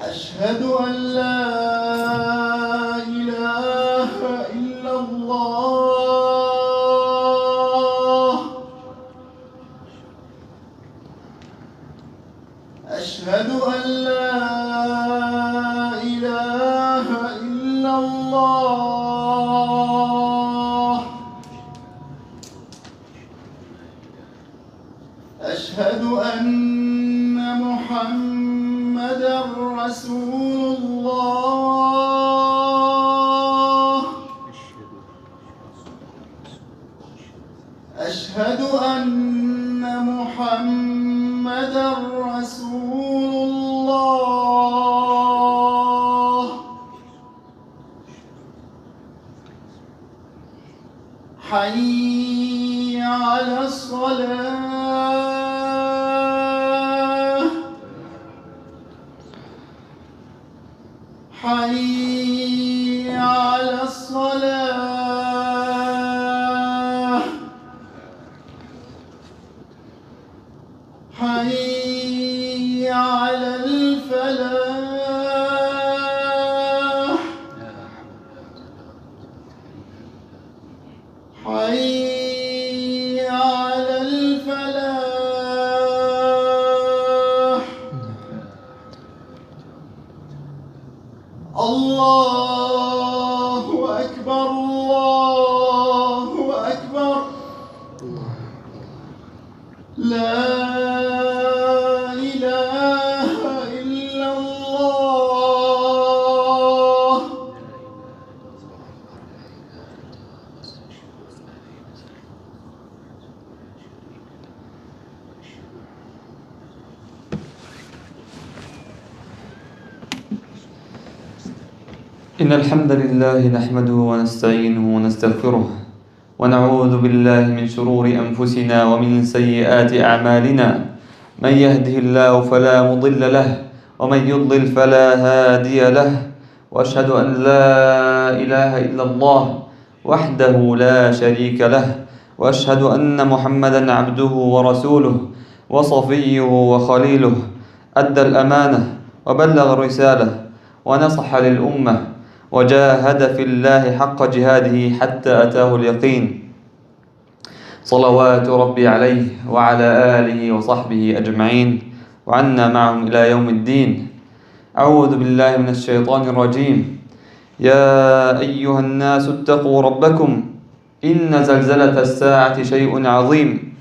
أشهد أن لا إله إلا الله. أشهد أن لا إله إلا الله. أشهد أن محمدًا رسول الله. أشهد أن محمدًا رسول الله. حي على الصلاة. حي على الصلاة. حي على الفلاح. حي على الفلاح. الله أكبر الله أكبر. لا إله إلا الله. إن الحمد لله نحمده ونستعينه ونستغفره ونعوذ بالله من شرور أنفسنا ومن سيئات أعمالنا. من يهده الله فلا مضل له ومن يضلل فلا هادي له. وأشهد أن لا إله إلا الله وحده لا شريك له. وأشهد أن محمدا عبده ورسوله وصفيه وخليله. أدى الأمانة وبلغ الرسالة ونصح للأمة وجاهد في الله حق جهاده حتى أتاه اليقين. صلوات ربي عليه وعلى آله وصحبه أجمعين وعنا معهم إلى يوم الدين. أعوذ بالله من الشيطان الرجيم. يا أيها الناس اتقوا ربكم إن زلزلة الساعة شيء عظيم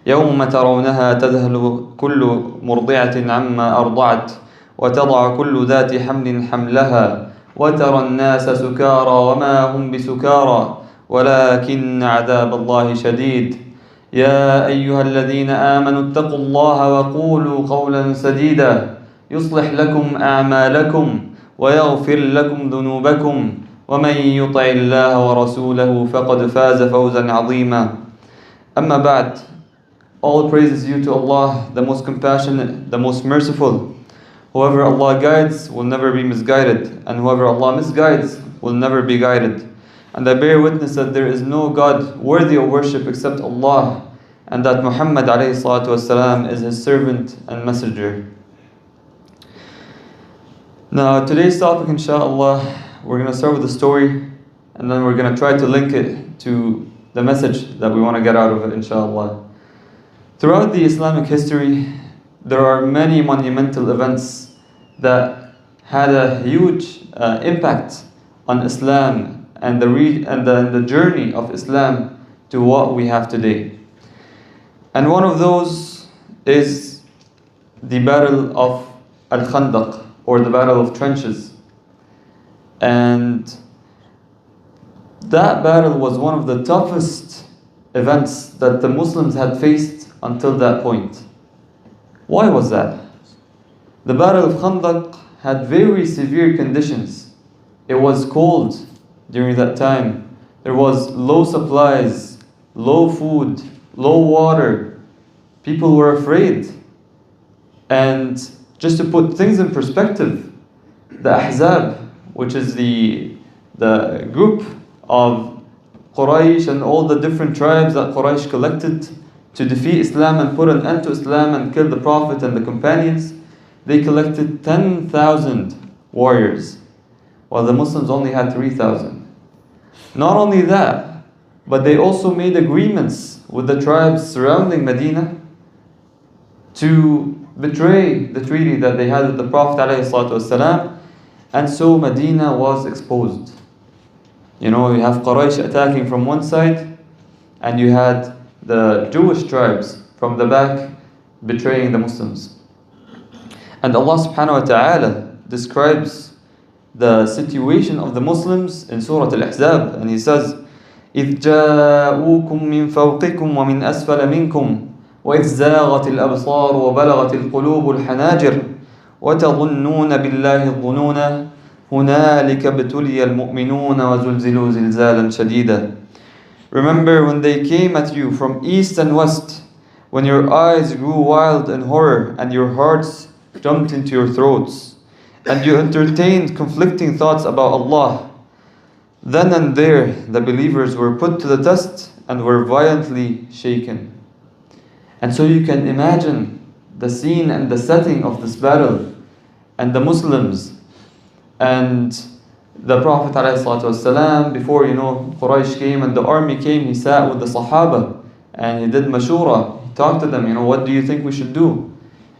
يوم ترونها تذهل كل مرضعة عما أرضعت وتضع كل ذات حمل حملها وترى الناس سكارى وما هم بسكارى ولكن عذاب الله شديد. يا أيها الذين آمنوا اتقوا الله وقولوا قولا سديدا يصلح لكم أعمالكم ويغفر لكم ذنوبكم ومن يطع الله ورسوله فقد فاز فوزا عظيما. أما بعد, all praise is due to Allah, the most compassionate, the most merciful. Whoever Allah guides will never be misguided, and whoever Allah misguides will never be guided. And I bear witness that there is no God worthy of worship except Allah, and that Muhammad ﷺ is His servant and messenger. Now today's topic, inshallah, we're going to start with a story, and then we're going to try to link it to the message that we want to get out of it, inshallah. Throughout the Islamic history, there are many monumental events that had a huge impact on Islam and the journey of Islam to what we have today. And one of those is the Battle of Al-Khandaq, or the Battle of Trenches. And that battle was one of the toughest events that the Muslims had faced until that point. Why was that? The Battle of Khandaq had very severe conditions. It was cold during that time. There was low supplies, low food, low water. People were afraid. And just to put things in perspective, the Ahzab, which is the group of Quraysh and all the different tribes that Quraysh collected to defeat Islam and put an end to Islam and kill the Prophet and the companions, they collected 10,000 warriors, while the Muslims only had 3,000. Not only that, but they also made agreements with the tribes surrounding Medina to betray the treaty that they had with the Prophet ﷺ, and so Medina was exposed. You know, you have Quraysh attacking from one side, and you had the Jewish tribes from the back betraying the Muslims. And Allah subhanahu wa ta'ala describes the situation of the Muslims in Surah Al-Ahzab, and He says, إِذْ جَاءُوكُم مِّن فَوْقِكُمْ وَمِنْ أَسْفَلَ مِنْكُمْ وإذ زاغت الأبصار وبلغت القلوب الحناجر وتظنون بالله الظنون هنالك ابتلي المؤمنون وزلزلوا زلزالا شديدا. Remember when they came at you from east and west, when your eyes grew wild in horror and your hearts jumped into your throats, and you entertained conflicting thoughts about Allah. Then and there the believers were put to the test and were violently shaken. And so you can imagine the scene and the setting of this battle, and the Muslims and the Prophet ﷺ, before Quraysh came and the army came, he sat with the Sahaba and he did mashura. He talked to them, what do you think we should do?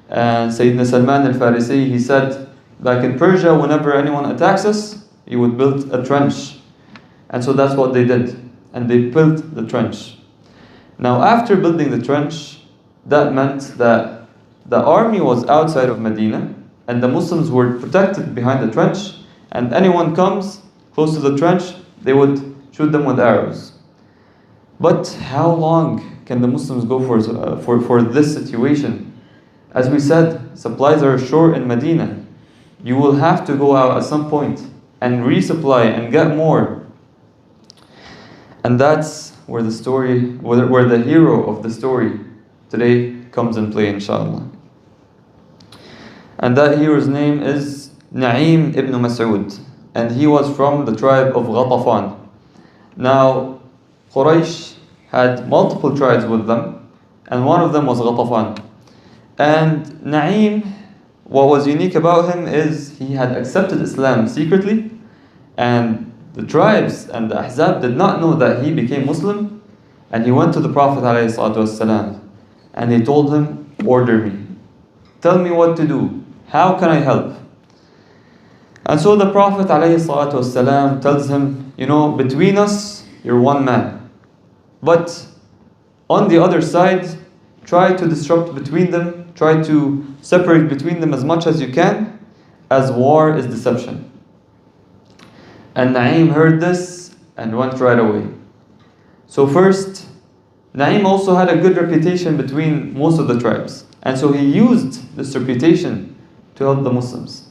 And Sayyidina Salman al-Farisi, he said, like in Persia, whenever anyone attacks us, he would build a trench. And so that's what they did. And they built the trench. Now after building the trench, that meant that the army was outside of Medina and the Muslims were protected behind the trench, and anyone comes close to the trench, they would shoot them with arrows. But how long can the Muslims go for this situation? As we said, supplies are short in Medina. You will have to go out at some point and resupply and get more. And that's where the story, where the hero of the story today comes in play, inshallah. And that hero's name is Na'im ibn Mas'ud, and he was from the tribe of Ghatafan. Now, Quraysh had multiple tribes with them, and one of them was Ghatafan. And Na'im, what was unique about him is he had accepted Islam secretly, and the tribes and the Ahzab did not know that he became Muslim, and he went to the Prophet ﷺ, and he told him, order me. Tell me what to do. How can I help? And so the Prophet ﷺ tells him, between us, you're one man. But on the other side, try to disrupt between them, try to separate between them as much as you can, as war is deception. And Na'im heard this and went right away. So first, Na'im also had a good reputation between most of the tribes. And so he used this reputation to help the Muslims.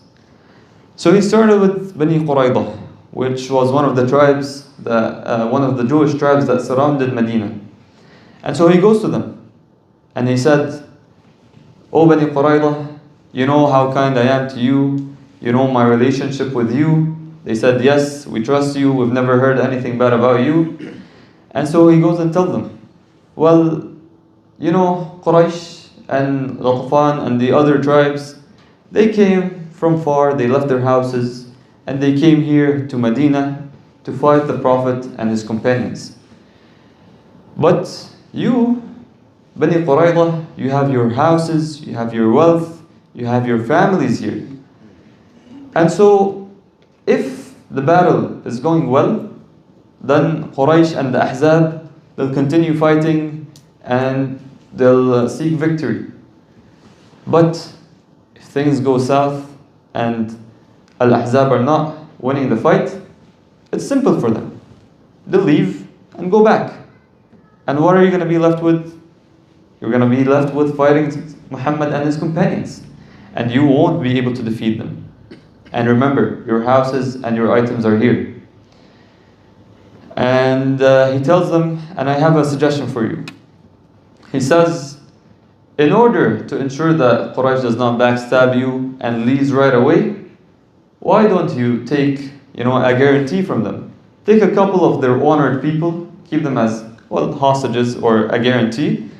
So he started with Bani Quraydah, which was one of the tribes, one of the Jewish tribes that surrounded Medina. And so he goes to them and he said, "O Bani Quraydah, you know how kind I am to you, you know my relationship with you." They said, "Yes, we trust you, we've never heard anything bad about you." And so he goes and tells them, "Well, Quraysh and Ghatafan and the other tribes, they came from far, they left their houses, and they came here to Medina to fight the Prophet and his companions. But you, Bani Quraydah, you have your houses, you have your wealth, you have your families here. And so, if the battle is going well, then Quraysh and the Ahzab, they'll continue fighting and they'll seek victory. But if things go south and Al-Ahzab are not winning the fight, it's simple for them. They'll leave and go back. And what are you going to be left with? You're going to be left with fighting Muhammad and his companions. And you won't be able to defeat them. And remember, your houses and your items are here." And he tells them, and I have a suggestion for you. He says, in order to ensure that Quraysh does not backstab you and leaves right away, why don't you take a guarantee from them? Take a couple of their honored people, keep them as hostages or a guarantee,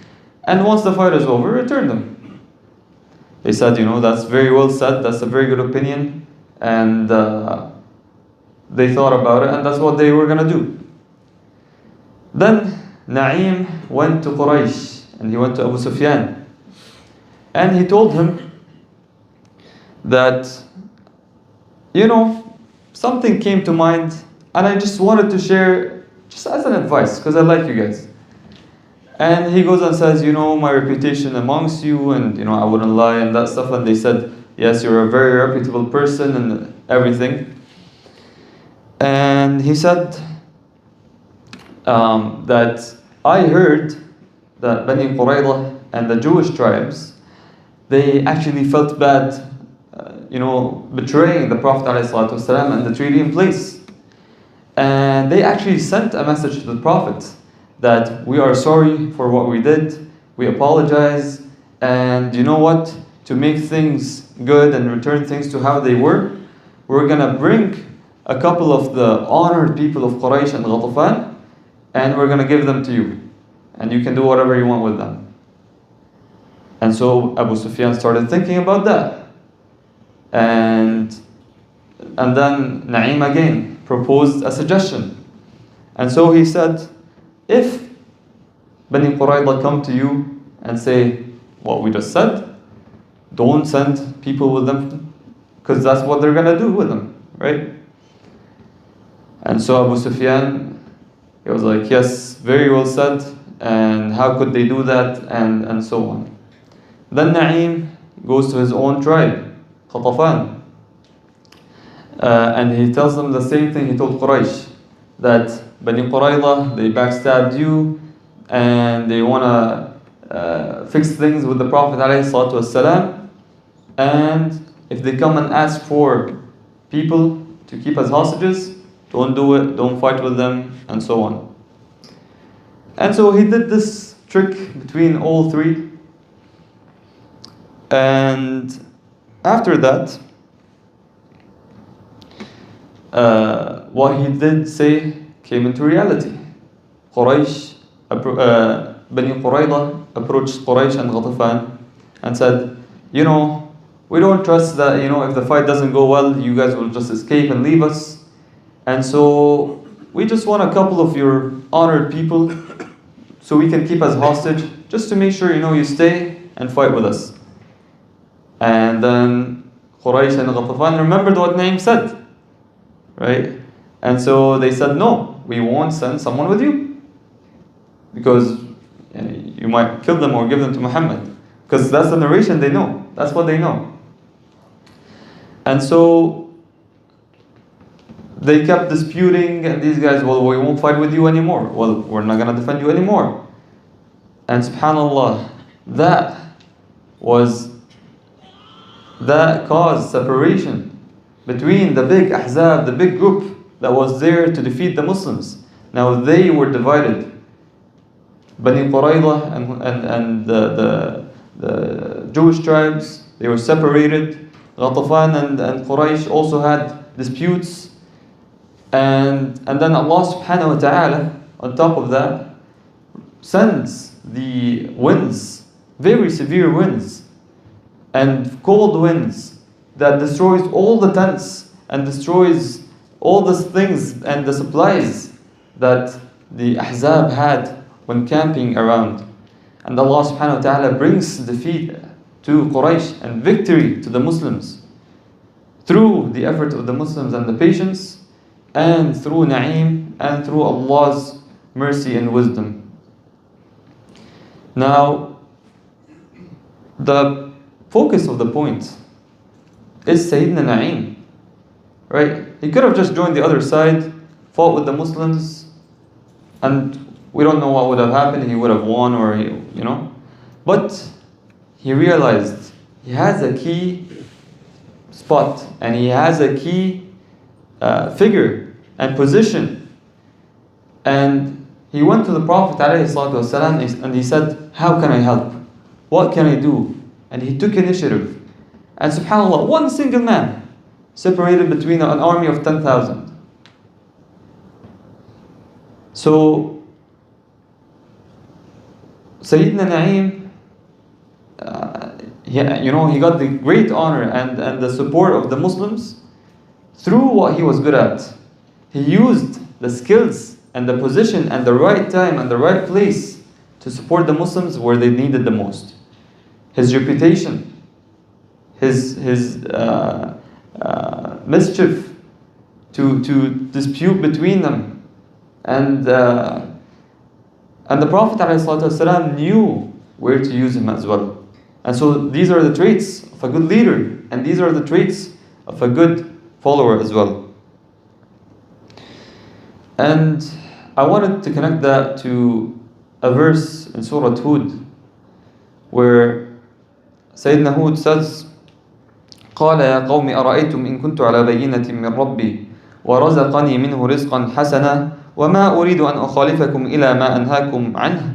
and once the fight is over, return them. they said, that's very well said, that's a very good opinion, and they thought about it, and that's what they were going to do. Then Na'im went to Quraysh, and he went to Abu Sufyan, and he told him that, something came to mind, and I just wanted to share, just as an advice, because I like you guys. And he goes and says, my reputation amongst you, and I wouldn't lie and that stuff. And they said, yes, you're a very reputable person and everything. And he said that I heard that Bani Qurayza and the Jewish tribes, they actually felt bad, betraying the Prophet ﷺ and the treaty in place. And they actually sent a message to the Prophet that we are sorry for what we did, we apologize, and you know what? To make things good and return things to how they were, we're gonna bring a couple of the honored people of Quraysh and Ghatafan, and we're gonna give them to you, and you can do whatever you want with them. And so Abu Sufyan started thinking about that. And then Na'im again proposed a suggestion. And so he said, if Bani Qurayza come to you and say what we just said, don't send people with them, because that's what they're going to do with them, right? And so Abu Sufyan, he was like, yes, very well said, and how could they do that, and so on. Then Na'im goes to his own tribe, Ghatafan, and he tells them the same thing he told Quraysh, that Bani Qurayza, they backstabbed you, and they want to fix things with the Prophet ﷺ, and if they come and ask for people to keep as hostages, don't do it, don't fight with them, and so on. And so he did this trick between all three, and after that, what he did say came into reality. Bani Qurayza approached Quraysh and Ghatafan and said, we don't trust that, if the fight doesn't go well, you guys will just escape and leave us. And so we just want a couple of your honored people so we can keep as hostage, just to make sure, you stay and fight with us. And then Quraysh and Ghatafan remembered what Na'im said, right? And so they said, no, we won't send someone with you, because you might kill them or give them to Muhammad, because that's the narration they know, that's what they know. And so they kept disputing, and these guys, well, we won't fight with you anymore, well, we're not going to defend you anymore. And subhanAllah, that caused separation between the big ahzab, the big group that was there to defeat the Muslims. Now they were divided. Bani Qurayza and the Jewish tribes, they were separated. Ghatafan and Quraysh also had disputes. And then Allah subhanahu wa ta'ala, on top of that, sends the winds, very severe winds, and cold winds that destroys all the tents and destroys all the things and the supplies that the Ahzab had when camping around. And Allah subhanahu wa ta'ala brings defeat to Quraysh and victory to the Muslims through the effort of the Muslims and the patience, and through Na'im, and through Allah's mercy and wisdom. Now, the focus of the point is Sayyidina Na'im, right? He could have just joined the other side, fought with the Muslims, and we don't know what would have happened. He would have won, or but he realized he has a key spot, and he has a key figure and position. And he went to the Prophet ﷺ and he said, how can I help? What can I do? And he took initiative. And subhanAllah, one single man separated between an army of 10,000. So Sayyidina Na'im, he got the great honor and the support of the Muslims through what he was good at. He used the skills and the position and the right time and the right place to support the Muslims where they needed the most. His reputation, his mischief to dispute between them, and the Prophet ﷺ knew where to use him as well. And so these are the traits of a good leader, and these are the traits of a good follower as well. And I wanted to connect that to a verse in Surah Hud, where Sayyidina Hud says, قال يا قوم أرأيتم إن كنت على بينة من ربي ورزقني منه رزقا حسنا وما أريد أن أخالفكم إلى ما أنهاكم عنه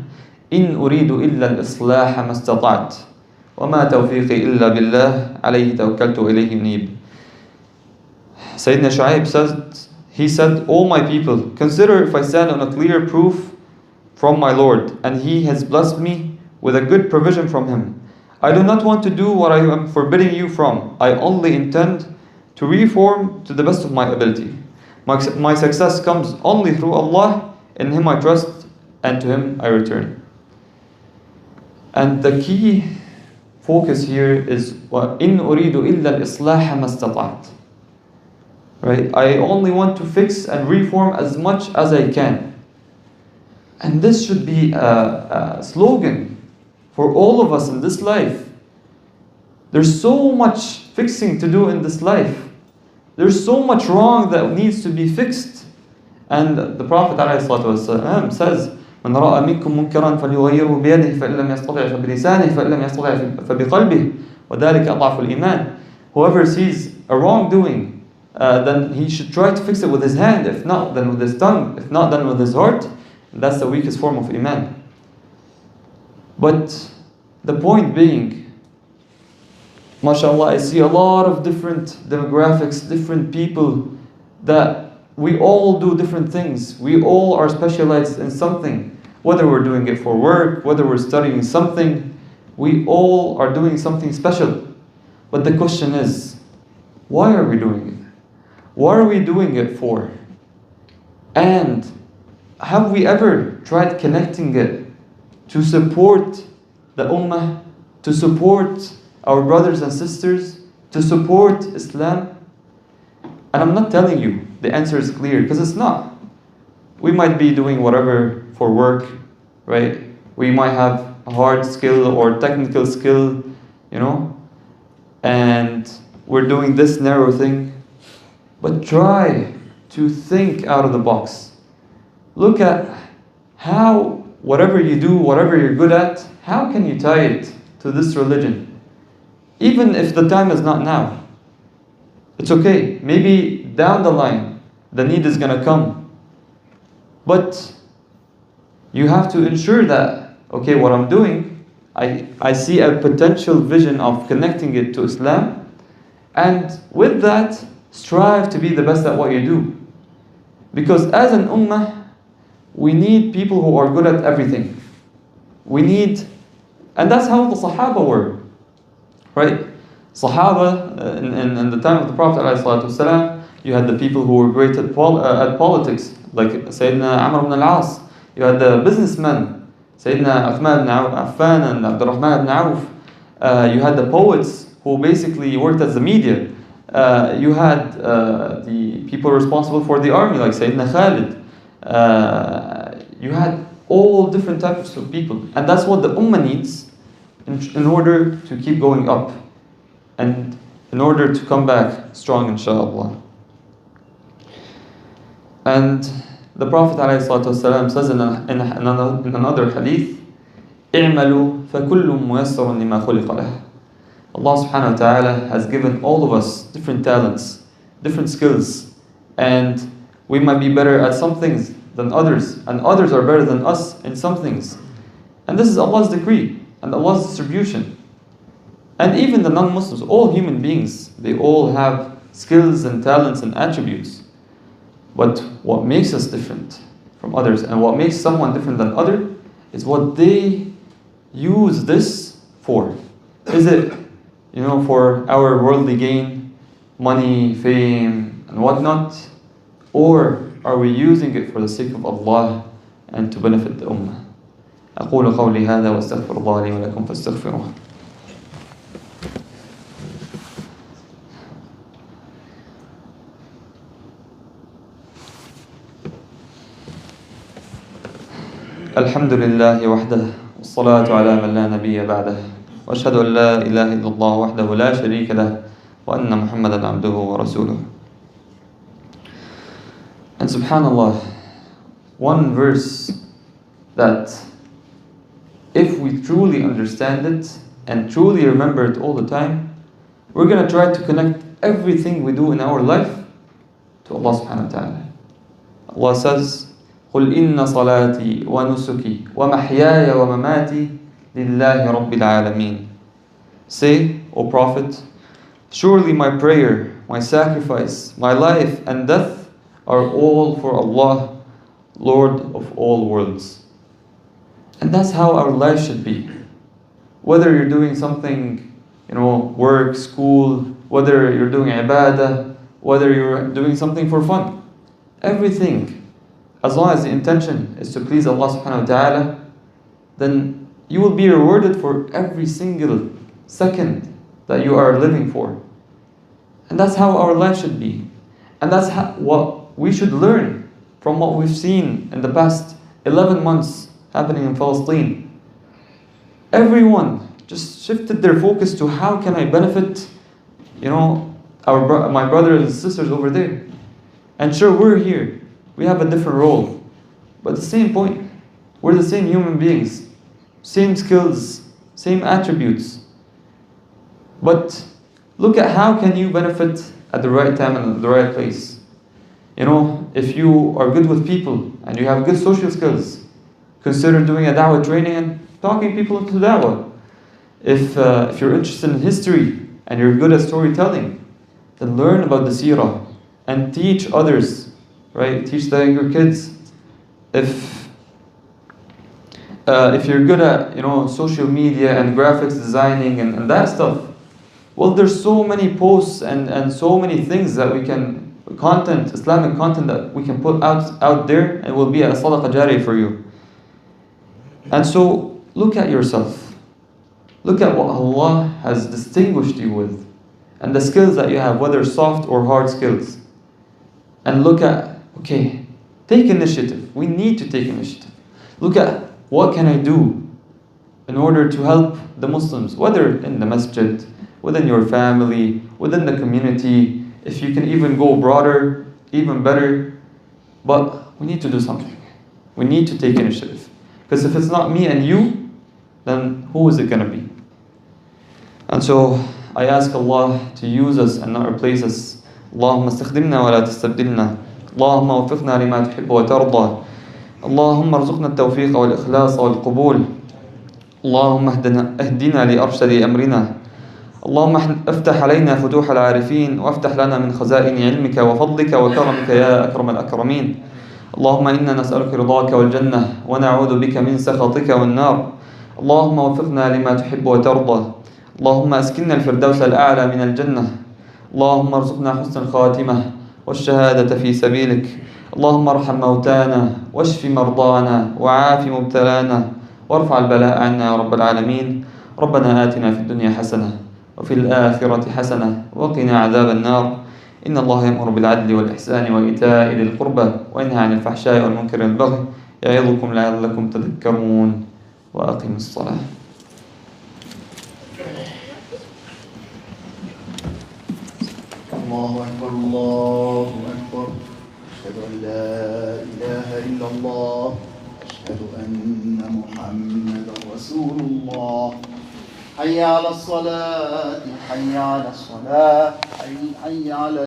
إن أريد إلا الإصلاح ما استطعت وما توفيقي إلا بالله عليه توكلت وإليه منيب. Sayyidina Shu'aib said, O my people, consider if I stand on a clear proof from my Lord, and He has blessed me with a good provision from Him. I do not want to do what I am forbidding you from. I only intend to reform to the best of my ability. My success comes only through Allah. In Him I trust, and to Him I return. And the key focus here is وَإِنْ أُرِيدُ إِلَّا الْإِصْلَاحَ مَا اسْتَطَعْتُ. Right? I only want to fix and reform as much as I can. And this should be a slogan for all of us in this life. There's so much fixing to do in this life. There's so much wrong that needs to be fixed. And the Prophet ﷺ says, من رأى منكم منكرا فليغيره بيده فإن لم يستطع فبلسانه فإن لم يستطع فبقلبه وذلك أضعف الإيمان. Whoever sees a wrongdoing, then he should try to fix it with his hand. If not, then with his tongue. If not, then with his heart. And that's the weakest form of Iman. But the point being, mashallah, I see a lot of different demographics, different people, that we all do different things. We all are specialized in something. Whether we're doing it for work, whether we're studying something, we all are doing something special. But the question is, why are we doing it? What are we doing it for? And have we ever tried connecting it to support the ummah, to support our brothers and sisters, to support Islam? And I'm not telling you the answer is clear, because it's not. We might be doing whatever for work, right? We might have a hard skill or technical skill, and we're doing this narrow thing. But try to think out of the box. Look at how whatever you do, whatever you're good at, how can you tie it to this religion? Even if the time is not now. It's okay. Maybe down the line, the need is going to come. But you have to ensure that, okay, what I'm doing, I see a potential vision of connecting it to Islam. And with that, strive to be the best at what you do. Because as an ummah, we need people who are good at everything. And that's how the Sahaba were. Right? Sahaba, in the time of the Prophet ﷺ, you had the people who were great at politics, like Sayyidina Amr ibn al-As. You had the businessmen, Sayyidina Uthman ibn Affan and Abdurrahman ibn Auf. You had the poets who basically worked as the media. You had the people responsible for the army, like Sayyidina Khalid. You had all different types of people. And that's what the ummah needs in order to keep going up. And in order to come back strong, inshaAllah. And the Prophet ﷺ says in another hadith, اعملوا فكل ميسر لما خلق له. Allah subhanahu wa ta'ala has given all of us different talents, different skills, and we might be better at some things than others, and others are better than us in some things. And this is Allah's decree and Allah's distribution. And even the non-Muslims, all human beings, they all have skills and talents and attributes. But what makes us different from others, and what makes someone different than other, is what they use this for. Is it, for our worldly gain, money, fame, and whatnot? Or are we using it for the sake of Allah and to benefit the ummah? أقول قولي هذا واستغفر الله لي ولكم فاستغفروه. الحمد لله وحده والصلاة على من لا نبي بعده وأشهد أن لا إله إلا الله وحده لا شريك له وأن محمدا عبده ورسوله. And subhanallah, one verse that if we truly understand it and truly remember it all the time, we're going to try to connect everything we do in our life to Allah subhanahu wa ta'ala. Allah says, قل إن صلاتي ونسكي ومحياي ومماتي لله رب العالمين. Say, O Prophet, surely my prayer, my sacrifice, my life and death are all for Allah, Lord of all worlds. And that's how our life should be. Whether you're doing something, work, school, whether you're doing ibadah, whether you're doing something for fun, everything, as long as the intention is to please Allah subhanahu wa ta'ala, then you will be rewarded for every single second that you are living for. And that's how our life should be. And that's what we should learn from what we've seen in the past 11 months happening in Palestine. Everyone just shifted their focus to how can I benefit, my brothers and sisters over there. And sure, we're here. We have a different role. But the same point, we're the same human beings. Same skills, same attributes. But look at how can you benefit at the right time and at the right place. If you are good with people and you have good social skills, consider doing a da'wah training and talking people into da'wah. If you're interested in history and you're good at storytelling, then learn about the seerah and teach others, right? Teach the younger kids. If you're good at social media and graphics designing and that stuff, well, there's so many posts and so many things that we can Islamic content that we can put out there, and it will be a sadaqah jariyah for you. And so look at yourself. Look at what Allah has distinguished you with and the skills that you have, whether soft or hard skills. And look at, take initiative. We need to take initiative. Look at what can I do in order to help the Muslims, whether in the masjid, within your family, within the community. If you can even go broader, even better. But we need to do something. We need to take initiative. Because if it's not me and you, then who is it going to be? And so I ask Allah to use us and not replace us. اللهم استخدمنا ولا تستبدلنا. اللهم وفقنا لما تحب وترضى. اللهم ارزقنا التوفيق والإخلاص والقبول. اللهم اهدنا لأرشد أمرنا. اللهم افتح علينا فتوح العارفين وافتح لنا من خزائن علمك وفضلك وكرمك يا أكرم الأكرمين. اللهم إنا نسألك رضاك والجنة ونعوذ بك من سخطك والنار. اللهم وفقنا لما تحب وترضى. اللهم أسكننا الفردوس الأعلى من الجنة. اللهم ارزقنا حسن الخاتمة والشهادة في سبيلك. اللهم ارحم موتانا واشف مرضانا وعاف مبتلانا وارفع البلاء عنا يا رب العالمين. ربنا آتنا في الدنيا حسنة وفي الآخرة حسنة وقنا عذاب النار. إن الله يأمر بالعدل والإحسان وإيتاء ذي القربى وينهى عن الفحشاء والمنكر والبغي يعظكم لعلكم تذكرون وأقيموا الصلاة. الله أكبر الله أكبر. أشهد أن لا إله إلا الله. أشهد أن محمدا رسول الله. حي على الصلاة حي على الصلاة حي على